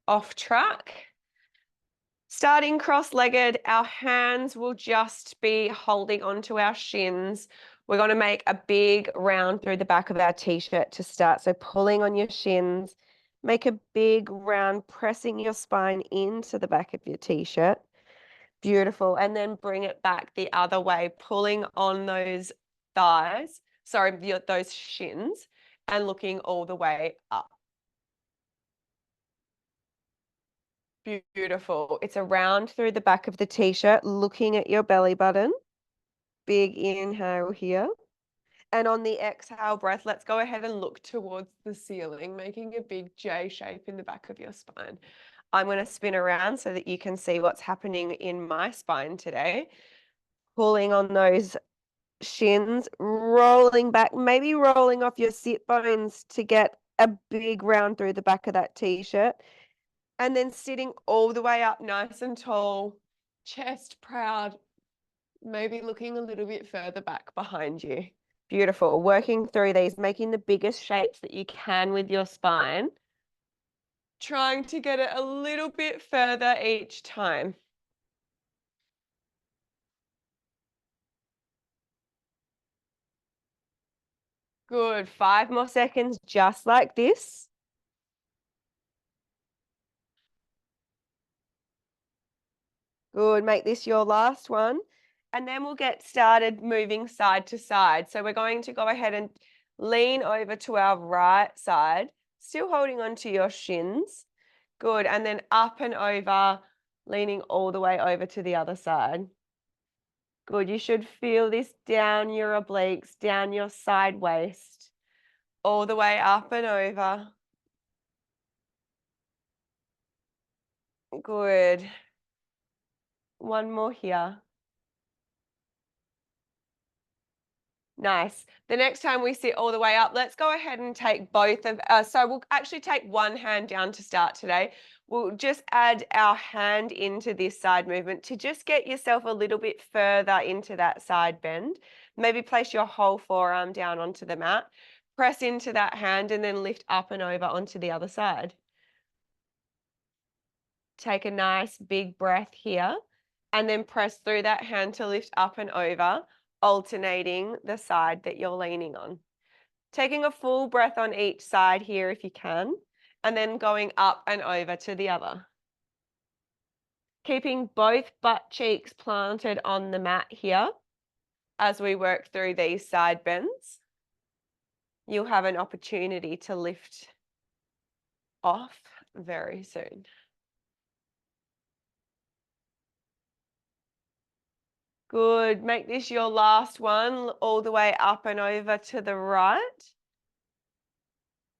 off track. Starting cross-legged, our hands will just be holding onto our shins. We're going to make a big round through the back of our t-shirt to start. So pulling on your shins, make a big round, pressing your spine into the back of your t-shirt. Beautiful. And then bring it back the other way, pulling on those thighs, those shins, and looking all the way up. Beautiful. It's a round through the back of the t-shirt, looking at your belly button. Big inhale here. And on the exhale breath, let's go ahead and look towards the ceiling, making a big J shape in the back of your spine. I'm going to spin around so that you can see what's happening in my spine today. Pulling on those shins, rolling back, maybe rolling off your sit bones to get a big round through the back of that t-shirt. And then sitting all the way up nice and tall, chest proud, maybe looking a little bit further back behind you. Beautiful. Working through these, making the biggest shapes that you can with your spine. Trying to get it a little bit further each time. Good. 5 more seconds, just like this. Good. Make this your last one. And then we'll get started moving side to side. So we're going to go ahead and lean over to our right side, still holding onto your shins. Good. And then up and over, leaning all the way over to the other side. Good. You should feel this down your obliques, down your side waist, all the way up and over. Good. One more here. Nice. The next time we sit all the way up, let's go ahead and take both of, so we'll actually take one hand down to start today. We'll just add our hand into this side movement to just get yourself a little bit further into that side bend. Maybe place your whole forearm down onto the mat, press into that hand and then lift up and over onto the other side. Take a nice big breath here and then press through that hand to lift up and over, alternating the side that you're leaning on. Taking a full breath on each side here if you can, and then going up and over to the other. Keeping both butt cheeks planted on the mat here as we work through these side bends. You'll have an opportunity to lift off very soon. Good. Make this your last one, all the way up and over to the right.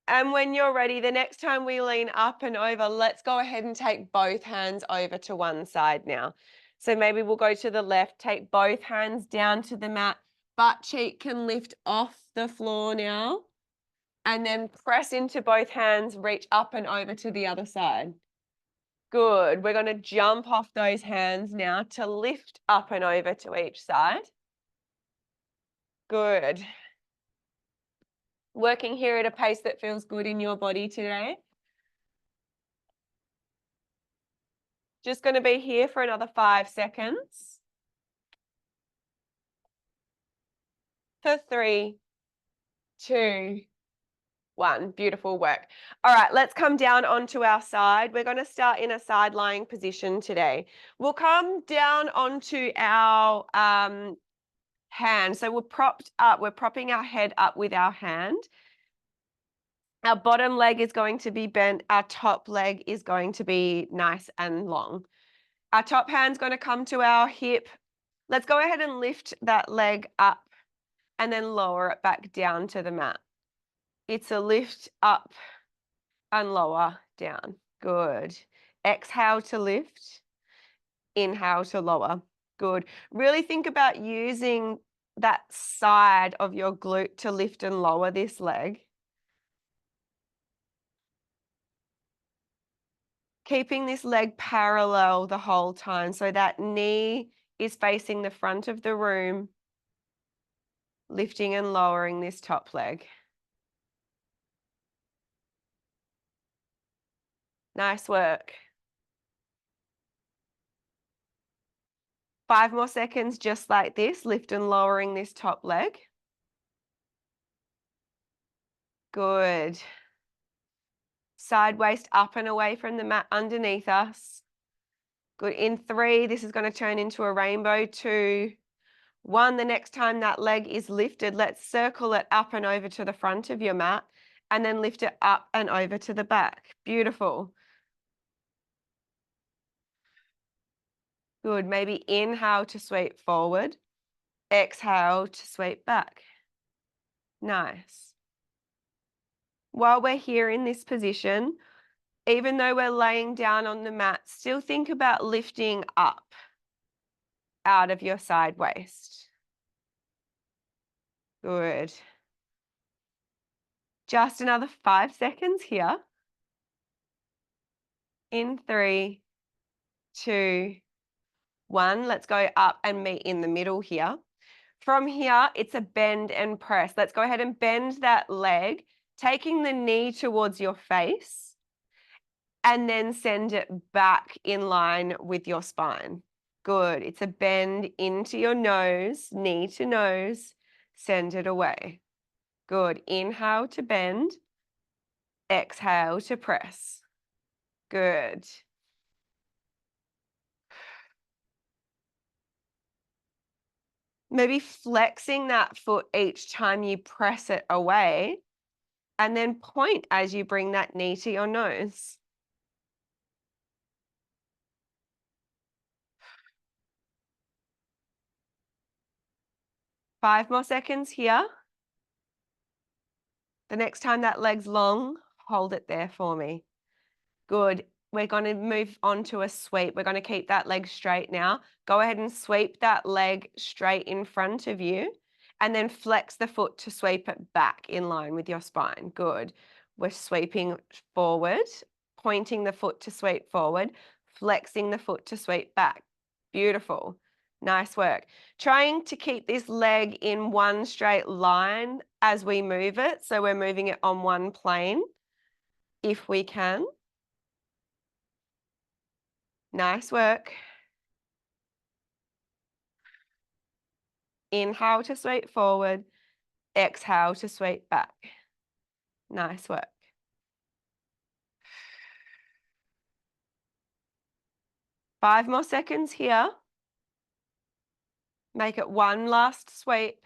And when you're ready, the next time we lean up and over, let's go ahead and take both hands over to one side now. So maybe we'll go to the left, take both hands down to the mat. Butt cheek can lift off the floor now. And then press into both hands, reach up and over to the other side. Good. We're going to jump off those hands now to lift up and over to each side. Good. Working here at a pace that feels good in your body today. Just going to be here for another 5 seconds. For 3, 2, 1. Beautiful work. All right, let's come down onto our side. We're going to start in a side lying position today. We'll come down onto our hand. So we're propped up. We're propping our head up with our hand. Our bottom leg is going to be bent. Our top leg is going to be nice and long. Our top hand's going to come to our hip. Let's go ahead and lift that leg up and then lower it back down to the mat. It's a lift up and lower down. Good. Exhale to lift. Inhale to lower. Good. Really think about using that side of your glute to lift and lower this leg. Keeping this leg parallel the whole time so that knee is facing the front of the room, lifting and lowering this top leg. Nice work. 5 more seconds just like this, lift and lowering this top leg. Good. Side waist up and away from the mat underneath us. Good. In 3, this is going to turn into a rainbow. 2, 1. The next time that leg is lifted, let's circle it up and over to the front of your mat and then lift it up and over to the back. Beautiful. Good. Maybe inhale to sweep forward. Exhale to sweep back. Nice. While we're here in this position, even though we're laying down on the mat, still think about lifting up out of your side waist. Good. Just another 5 seconds here. In 3, 2, 1. Let's go up and meet in the middle here. From here, it's a bend and press. Let's go ahead and bend that leg, taking the knee towards your face, and then send it back in line with your spine. Good. It's a bend into your nose, knee to nose, send it away. Good. Inhale to bend, exhale to press. Good. Maybe flexing that foot each time you press it away, and then point as you bring that knee to your nose. 5 more seconds here. The next time that leg's long, hold it there for me. Good. We're going to move on to a sweep. We're going to keep that leg straight now. Go ahead and sweep that leg straight in front of you, and then flex the foot to sweep it back in line with your spine. Good. We're sweeping forward, pointing the foot to sweep forward, flexing the foot to sweep back. Beautiful. Nice work. Trying to keep this leg in one straight line as we move it. So we're moving it on one plane if we can. Nice work. Inhale to sweep forward. Exhale to sweep back. Nice work. 5 more seconds here. Make it one last sweep.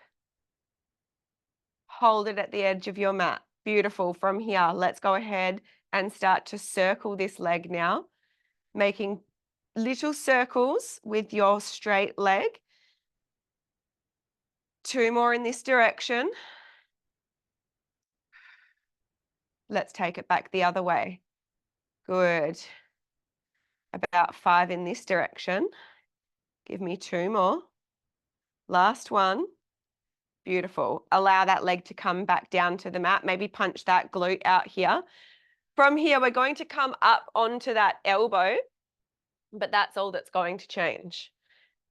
Hold it at the edge of your mat. Beautiful. From here, let's go ahead and start to circle this leg now, making little circles with your straight leg. 2 more in this direction. Let's take it back the other way. Good. About 5 in this direction. Give me 2 more. Last one. Beautiful. Allow that leg to come back down to the mat. Maybe punch that glute out here. From here, we're going to come up onto that elbow, but that's all that's going to change.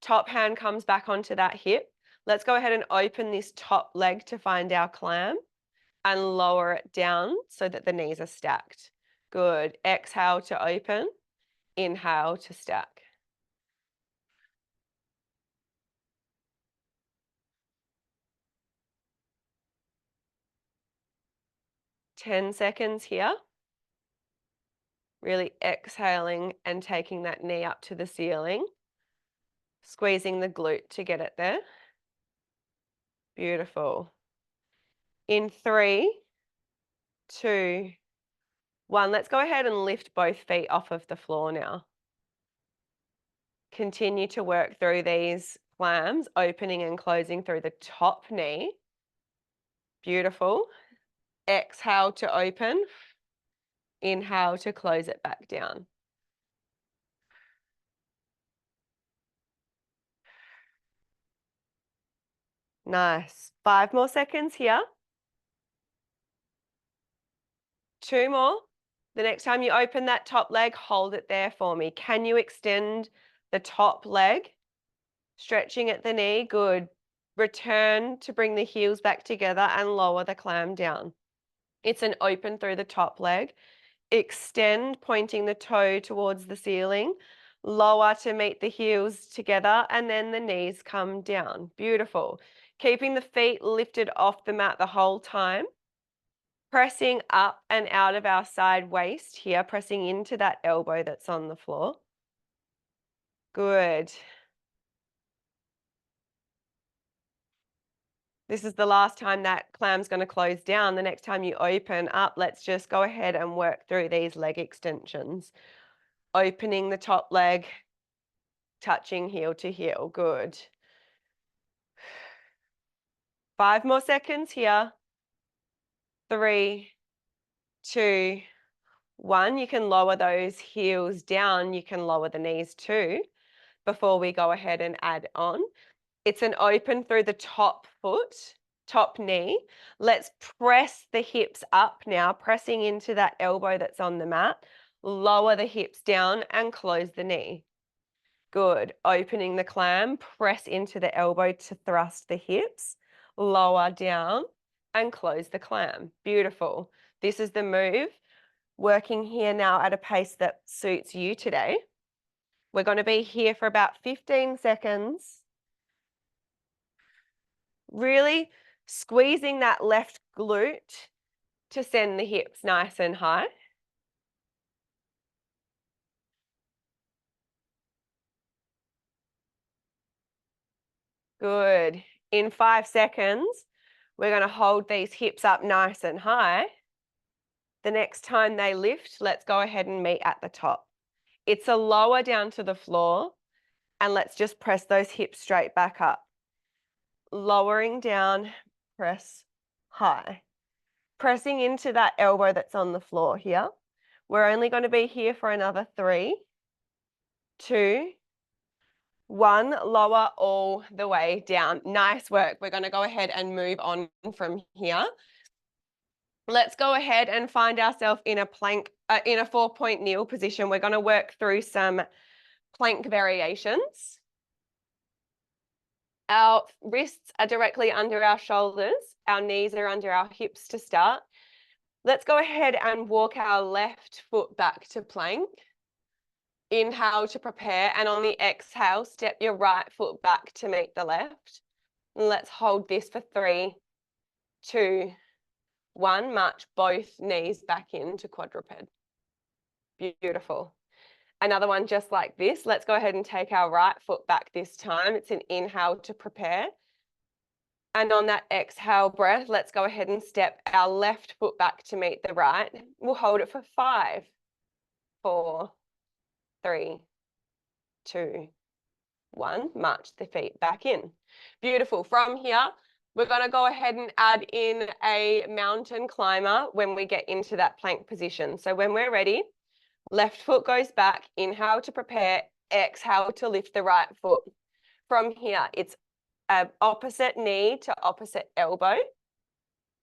Top hand comes back onto that hip. Let's go ahead and open this top leg to find our clam and lower it down so that the knees are stacked. Good. Exhale to open. Inhale to stack. Ten seconds here. Really exhaling and taking that knee up to the ceiling. Squeezing the glute to get it there. Beautiful. In 3, 2, 1. Let's go ahead and lift both feet off of the floor now. Continue to work through these clams, opening and closing through the top knee. Beautiful. Exhale to open. Inhale to close it back down. Nice. 5 more seconds here. 2 more. The next time you open that top leg, hold it there for me. Can you extend the top leg? Stretching at the knee. Good. Return to bring the heels back together and lower the clam down. It's an open through the top leg. Extend, pointing the toe towards the ceiling. Lower to meet the heels together, and then the knees come down. Beautiful. Keeping the feet lifted off the mat the whole time. Pressing up and out of our side waist here, pressing into that elbow that's on the floor. Good. This is the last time that clam's going to close down. The next time you open up, let's just go ahead and work through these leg extensions. Opening the top leg, touching heel to heel. Good. 5 more seconds here. 3, 2, 1. You can lower those heels down. You can lower the knees too before we go ahead and add on. It's an open through the top foot, top knee. Let's press the hips up now, pressing into that elbow that's on the mat. Lower the hips down and close the knee. Good. Opening the clam, press into the elbow to thrust the hips. Lower down and close the clam. Beautiful. This is the move. Working here now at a pace that suits you today. We're going to be here for about 15 seconds. Really squeezing that left glute to send the hips nice and high. Good. In 5 seconds, we're going to hold these hips up nice and high. The next time they lift, let's go ahead and meet at the top. It's a lower down to the floor, and let's just press those hips straight back up. Lowering down, press high. Pressing into that elbow that's on the floor here. We're only going to be here for another 3, 2, 1. Lower all the way down. Nice work. We're going to go ahead and move on from here. Let's go ahead and find ourselves in a plank, in a 4-point kneel position. We're going to work through some plank variations. Our wrists are directly under our shoulders. Our knees are under our hips to start. Let's go ahead and walk our left foot back to plank. Inhale to prepare, and on the exhale, step your right foot back to meet the left. And let's hold this for 3, 2, 1. March both knees back into quadruped. Beautiful. Another one just like this. Let's go ahead and take our right foot back this time. It's an inhale to prepare. And on that exhale breath, let's go ahead and step our left foot back to meet the right. We'll hold it for 5, 4, 3, 2, 1. March the feet back in. Beautiful. From here, we're going to go ahead and add in a mountain climber when we get into that plank position. So when we're ready, left foot goes back, inhale to prepare, exhale to lift the right foot. From here, it's opposite knee to opposite elbow.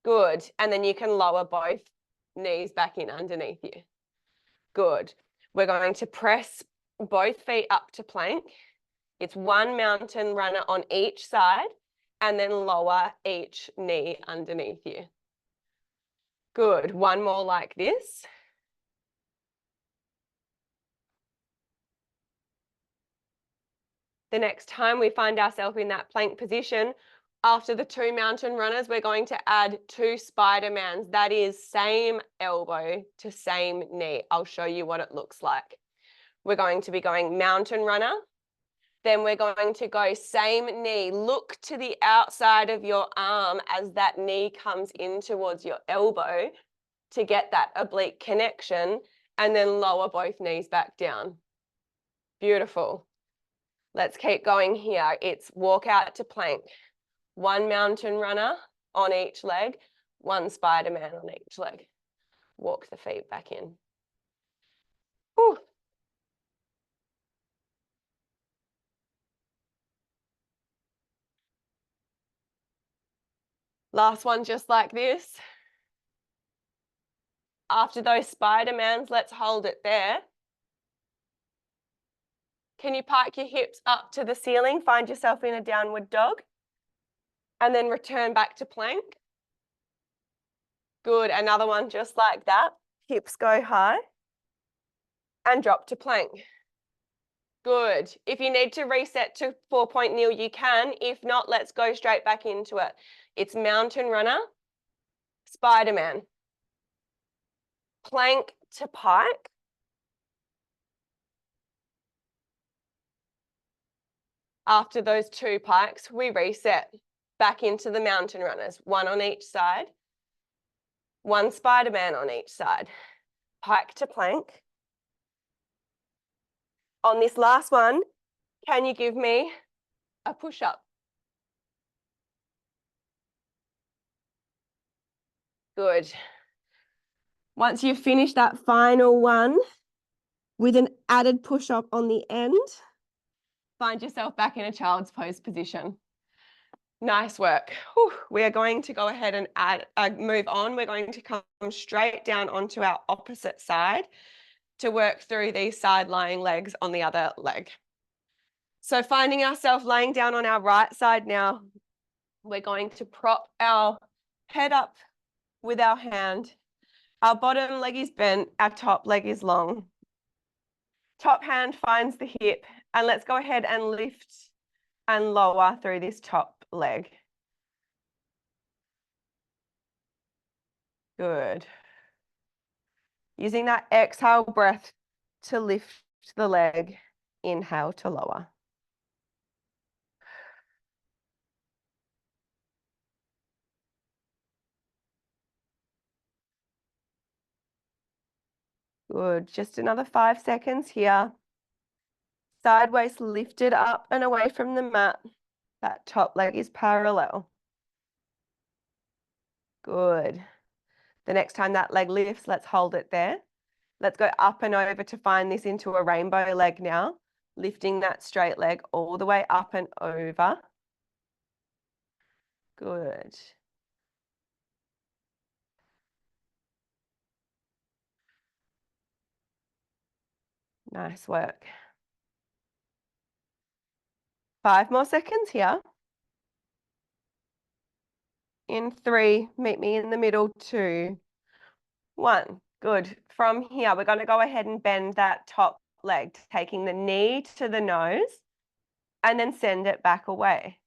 Good. And then you can lower both knees back in underneath you. Good. We're going to press both feet up to plank. It's 1 mountain runner on each side, and then lower each knee underneath you. Good. 1 more like this. The next time we find ourselves in that plank position, after the 2 mountain runners, we're going to add 2 Spider-Mans. That is same elbow to same knee. I'll show you what it looks like. We're going to be going mountain runner. Then we're going to go same knee. Look to the outside of your arm as that knee comes in towards your elbow to get that oblique connection, and then lower both knees back down. Beautiful. Let's keep going here. It's walk out to plank. 1 mountain runner on each leg, 1 Spider-Man on each leg. Walk the feet back in. Whew. Last one just like this. After those Spider-Mans, let's hold it there. Can you pike your hips up to the ceiling? Find yourself in a downward dog. And then return back to plank. Good. Another one just like that. hips go high, and drop to plank. Good. If you need to reset to 4-point kneel, you can. If not, let's go straight back into it. It's mountain runner, Spider-Man, plank to pike. After those 2 pikes, we reset back into the mountain runners, 1 on each side, 1 Spider-Man on each side, pike to plank. On this last one, can you give me a push-up? Good. Once you've finished that final one with an added push-up on the end, find yourself back in a child's pose position. Nice work. Whew. We are going to go ahead and move on. We're going to come straight down onto our opposite side to work through these side lying legs on the other leg. So finding ourselves laying down on our right side now, we're going to prop our head up with our hand. Our bottom leg is bent, our top leg is long. Top hand finds the hip, and let's go ahead and lift and lower through this top leg. Good. Using that exhale breath to lift the leg, inhale to lower. Good. Just another 5 seconds here. Sideways lifted up and away from the mat. That top leg is parallel. Good. The next time that leg lifts, let's hold it there. Let's go up and over to find this into a rainbow leg now. Lifting that straight leg all the way up and over. Good. Nice work. 5 more seconds here. In 3, meet me in the middle, 2, 1. Good. From here, we're going to go ahead and bend that top leg, taking the knee to the nose and then send it back away.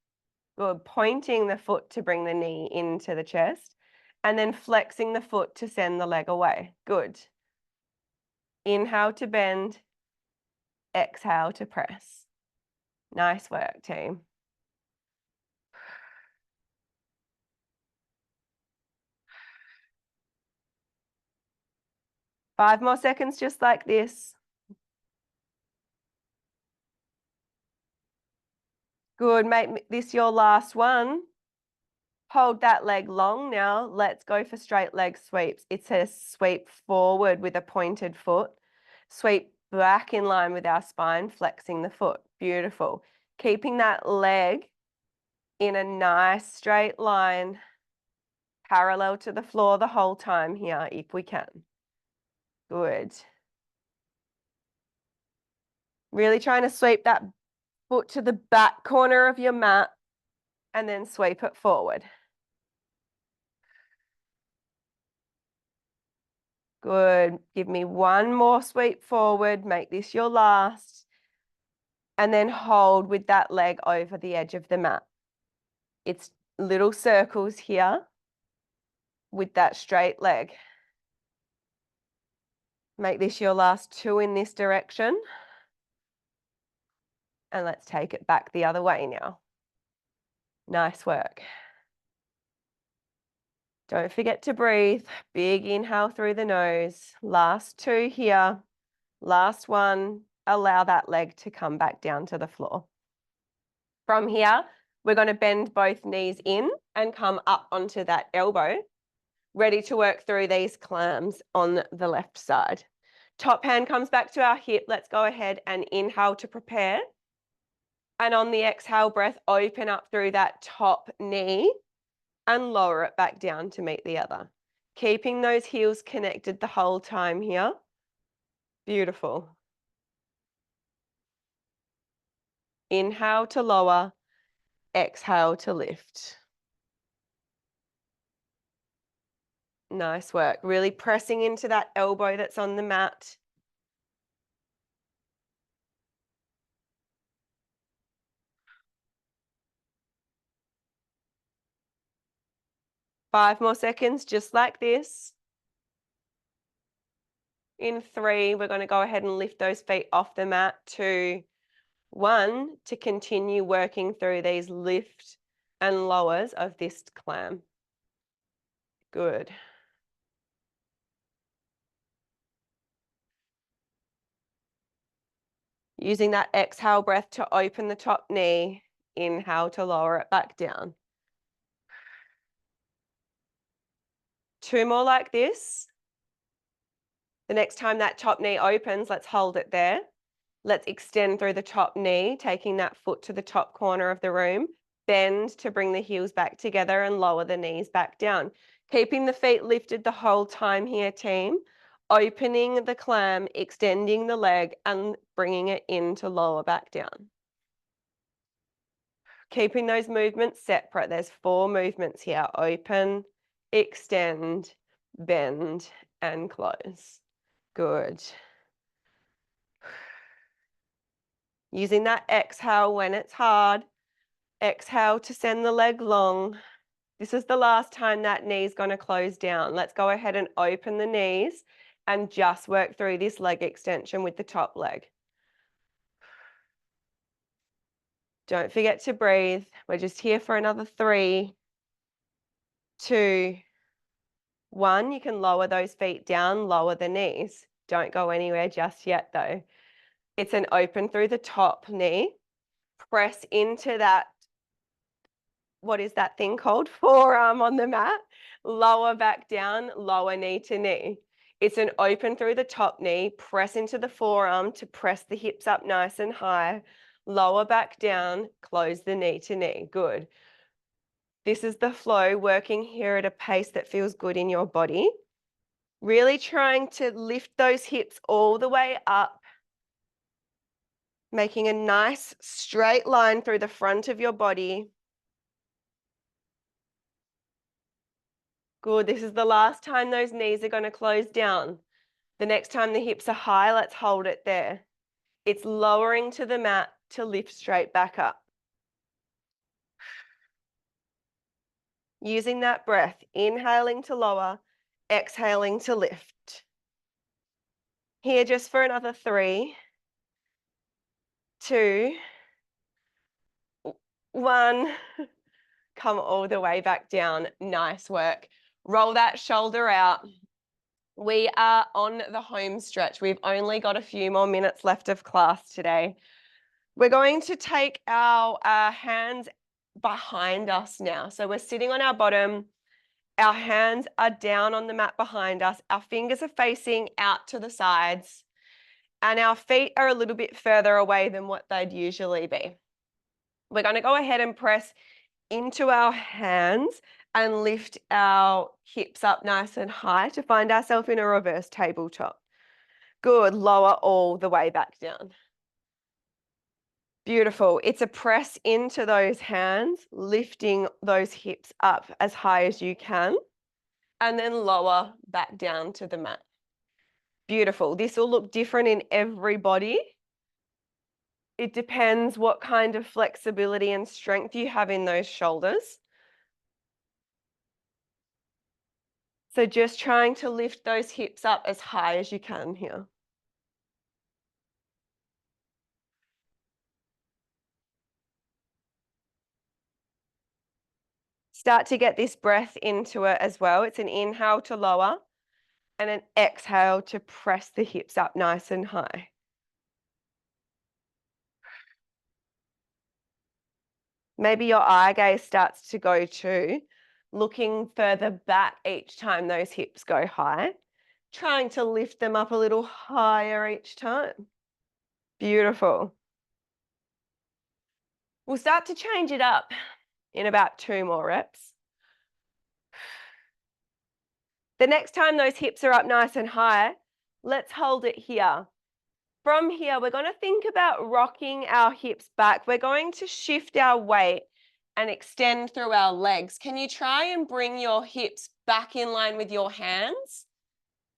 Good. Pointing the foot to bring the knee into the chest and then flexing the foot to send the leg away. Good. Inhale to bend, exhale to press. Nice work, team. Five more seconds just like this. Good, make this your last one. Hold that leg long now. Let's go for straight leg sweeps. It says sweep forward with a pointed foot. Sweep back in line with our spine, flexing the foot. Beautiful. Keeping that leg in a nice straight line, parallel to the floor the whole time here, if we can. Good. Really trying to sweep that foot to the back corner of your mat and then sweep it forward. Good. Give me one more sweep forward. Make this your last. And then hold with that leg over the edge of the mat. It's little circles here with that straight leg. Make this your last 2 in this direction. And let's take it back the other way now. Nice work. Don't forget to breathe. Big inhale through the nose. Last 2 here. Last 1. Allow that leg to come back down to the floor. From here, we're going to bend both knees in and come up onto that elbow. Ready to work through these clams on the left side. Top hand comes back to our hip. Let's go ahead and inhale to prepare. And on the exhale breath, open up through that top knee and lower it back down to meet the other. Keeping those heels connected the whole time here. Beautiful. Inhale to lower, exhale to lift. Nice work. Really pressing into that elbow that's on the mat. Five more seconds, just like this. In 3, we're going to go ahead and lift those feet off the mat. 2, 1, to continue working through these lift and lowers of this clam. Good. Using that exhale breath to open the top knee, inhale to lower it back down. 2 more like this. The next time that top knee opens, let's hold it there. Let's extend through the top knee, taking that foot to the top corner of the room. Bend to bring the heels back together and lower the knees back down. Keeping the feet lifted the whole time here, team. Opening the clam, extending the leg and bringing it in to lower back down. Keeping those movements separate. There's 4 movements here. Open, extend, bend, and close. Good. Using that exhale when it's hard. Exhale to send the leg long. This is the last time that knee's going to close down. Let's go ahead and open the knees and just work through this leg extension with the top leg. Don't forget to breathe. We're just here for another 3, 2, 1. You can lower those feet down, lower the knees. Don't go anywhere just yet though. It's an open through the top knee. Press into that, what is that thing called? Forearm on the mat. Lower back down, lower knee to knee. It's an open through the top knee. Press into the forearm to press the hips up nice and high. Lower back down, close the knee to knee. Good. This is the flow, working here at a pace that feels good in your body. Really trying to lift those hips all the way up, making a nice straight line through the front of your body. Good. This is the last time those knees are going to close down. The next time the hips are high, let's hold it there. It's lowering to the mat to lift straight back up. Using that breath, inhaling to lower, exhaling to lift. Here just for another 3, 2, 1. Come all the way back down. Nice work. Roll that shoulder out. We are on the home stretch. We've only got a few more minutes left of class today. We're going to take our hands behind us now. So we're sitting on our bottom. Our hands are down on the mat behind us. Our fingers are facing out to the sides. And our feet are a little bit further away than what they'd usually be. We're going to go ahead and press into our hands and lift our hips up nice and high to find ourselves in a reverse tabletop. Good. Lower all the way back down. Beautiful. It's a press into those hands, lifting those hips up as high as you can, and then lower back down to the mat. Beautiful. This will look different in every body. It depends what kind of flexibility and strength you have in those shoulders. So just trying to lift those hips up as high as you can here. Start to get this breath into it as well. It's an inhale to lower and an exhale to press the hips up nice and high. Maybe your eye gaze starts to go too, looking further back each time those hips go high, trying to lift them up a little higher each time. Beautiful. We'll start to change it up in about 2 more reps. The next time those hips are up nice and high, let's hold it here. From here, we're going to think about rocking our hips back. We're going to shift our weight and extend through our legs. Can you try and bring your hips back in line with your hands?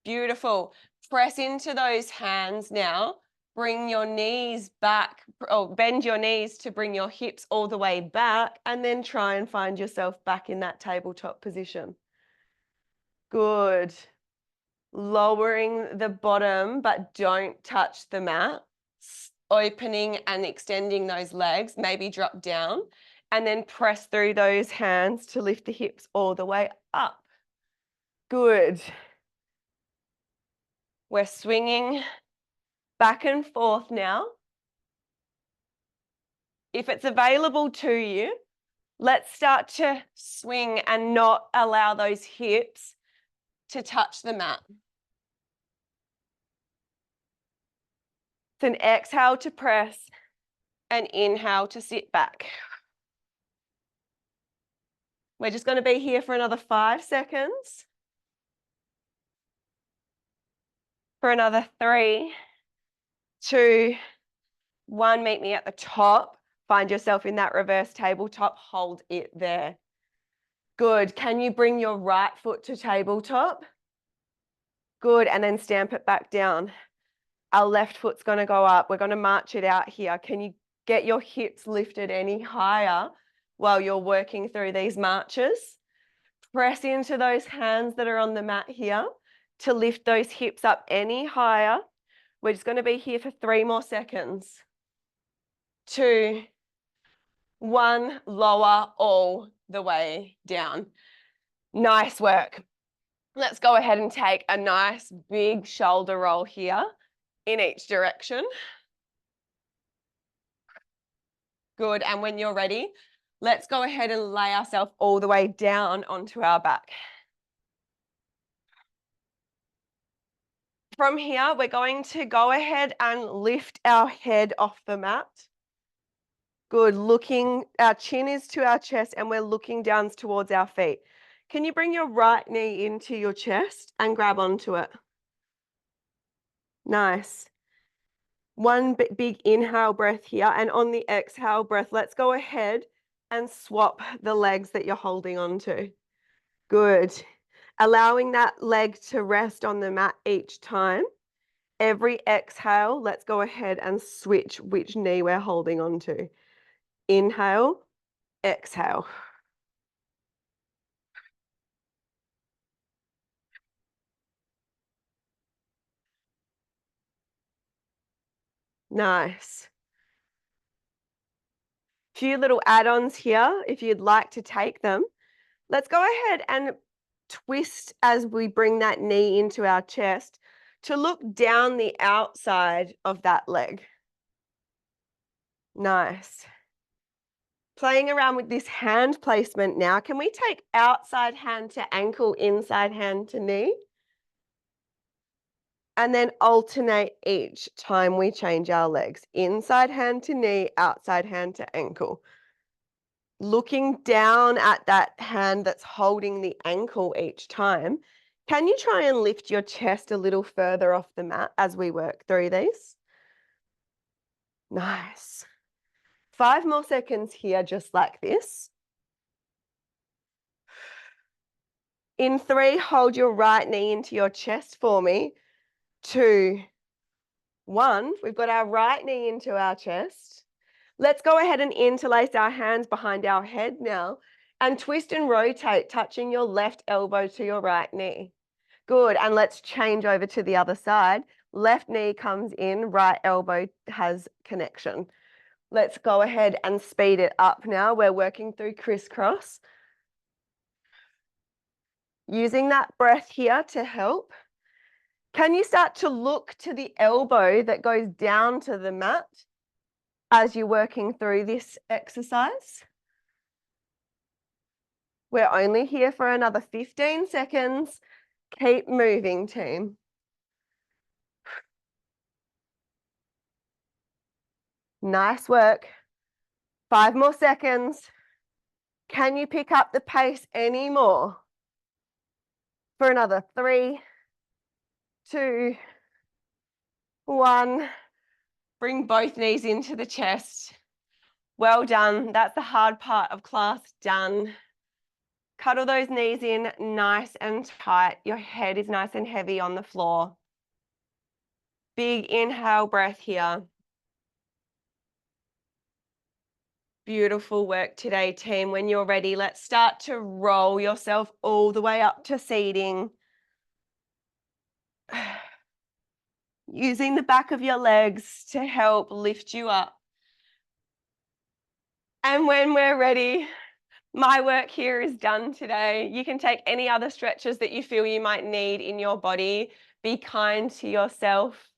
Beautiful. Press into those hands now. Bring your knees back, or bend your knees to bring your hips all the way back, and then try and find yourself back in that tabletop position. Good. Lowering the bottom, but don't touch the mat. Opening and extending those legs, maybe drop down, and then press through those hands to lift the hips all the way up. Good. We're swinging back and forth now. If it's available to you, let's start to swing and not allow those hips to touch the mat. It's an exhale to press, and inhale to sit back. We're just going to be here for another 5 seconds. For another 3, 2, 1. Meet me at the top. Find yourself in that reverse tabletop. Hold it there. Good. Can you bring your right foot to tabletop? Good. And then stamp it back down. Our left foot's going to go up. We're going to march it out here. Can you get your hips lifted any higher while you're working through these marches? Press into those hands that are on the mat here to lift those hips up any higher. We're just going to be here for 3 more seconds. 2, 1, lower all the way down. Nice work. Let's go ahead and take a nice big shoulder roll here in each direction. Good, and when you're ready, let's go ahead and lay ourselves all the way down onto our back. From here, we're going to go ahead and lift our head off the mat. Good, our chin is to our chest and we're looking down towards our feet. Can you bring your right knee into your chest and grab onto it? Nice. One big inhale breath here, and on the exhale breath, let's go ahead and swap the legs that you're holding onto. Good. Allowing that leg to rest on the mat each time. Every exhale, let's go ahead and switch which knee we're holding onto. Inhale, exhale. Nice. Few little add-ons here if you'd like to take them. Let's go ahead and twist as we bring that knee into our chest to look down the outside of that leg. Nice. Playing around with this hand placement now. Can we take outside hand to ankle, inside hand to knee? And then alternate each time we change our legs. Inside hand to knee, outside hand to ankle. Looking down at that hand that's holding the ankle each time. Can you try and lift your chest a little further off the mat as we work through these? Nice. 5 more seconds here, just like this. In 3, hold your right knee into your chest for me. 2, 1. We've got our right knee into our chest. Let's go ahead and interlace our hands behind our head now and twist and rotate, touching your left elbow to your right knee. Good, and let's change over to the other side. Left knee comes in, right elbow has connection. Let's go ahead and speed it up now. We're working through crisscross. Using that breath here to help. Can you start to look to the elbow that goes down to the mat as you're working through this exercise? We're only here for another 15 seconds. Keep moving, team. Nice work. 5 more seconds. Can you pick up the pace any more? For another 3, 2, 1. Bring both knees into the chest. Well done. That's the hard part of class done. Cuddle those knees in nice and tight. Your head is nice and heavy on the floor. Big inhale breath here. Beautiful work today, team. When you're ready, let's start to roll yourself all the way up to seating. Using the back of your legs to help lift you up. And when we're ready, my work here is done today. You can take any other stretches that you feel you might need in your body. Be kind to yourself.